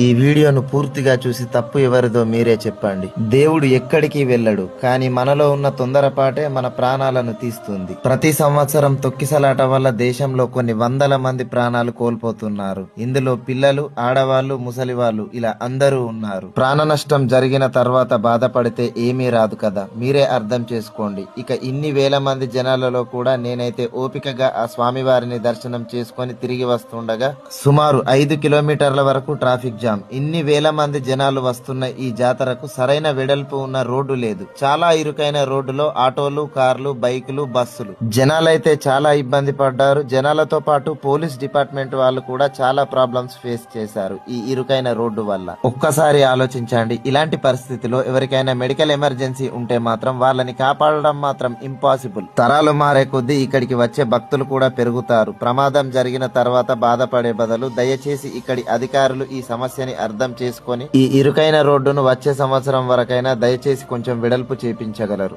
ఈ వీడియోను పూర్తిగా చూసి తప్పు ఎవరిదో మీరే చెప్పండి. దేవుడు ఎక్కడికి వెళ్ళడు, కానీ మనలో ఉన్న తొందరపాటే మన ప్రాణాలను తీస్తుంది. ప్రతి సంవత్సరం తొక్కిసలాట వల్ల దేశంలో కొన్ని వందల మంది ప్రాణాలు కోల్పోతున్నారు. ఇందులో పిల్లలు, ఆడవాళ్లు, ముసలివాళ్లు ఇలా అందరూ ఉన్నారు. ప్రాణ నష్టం జరిగిన తర్వాత బాధపడితే ఏమీ రాదు కదా, మీరే అర్థం చేసుకోండి. ఇక ఇన్ని వేల మంది జనాలలో కూడా నేనైతే ఓపికగా ఆ స్వామివారిని దర్శనం చేసుకొని తిరిగి వస్తుండగా సుమారు 5 కిలోమీటర్ల వరకు ట్రాఫిక్ జామ్. ఇన్ని వేల మంది జనాలు వస్తున్న ఈ జాతరకు సరైన వెడల్పు ఉన్న రోడ్డు లేదు. చాలా ఇరుకైన రోడ్డులో ఆటోలు, కార్లు, బైకులు, బస్సులు. జనాలైతే చాలా ఇబ్బంది పడ్డారు. జనాలతో పాటు పోలీస్ డిపార్ట్మెంట్ వాళ్ళు కూడా చాలా ప్రాబ్లమ్స్ ఫేస్ చేశారు ఈ ఇరుకైన రోడ్డు వల్ల. ఒక్కసారి ఆలోచించండి, ఇలాంటి పరిస్థితిలో ఎవరికైనా మెడికల్ ఎమర్జెన్సీ ఉంటే మాత్రం వాళ్ళని కాపాడడం మాత్రం ఇంపాసిబుల్. తరాలు మారే కొద్దీ ఇక్కడికి వచ్చే భక్తులు కూడా పెరుగుతారు. ప్రమాదం జరిగిన తర్వాత బాధపడే బదులు దయచేసి ఇక్కడి అధికారులు ఈ సమస్యని అర్థం చేసుకొని ఈ ఇరుకైన రోడ్డును వచ్చే సంవత్సరం వరకైనా దయచేసి కొంచెం వెడల్పు చేపించగలరు.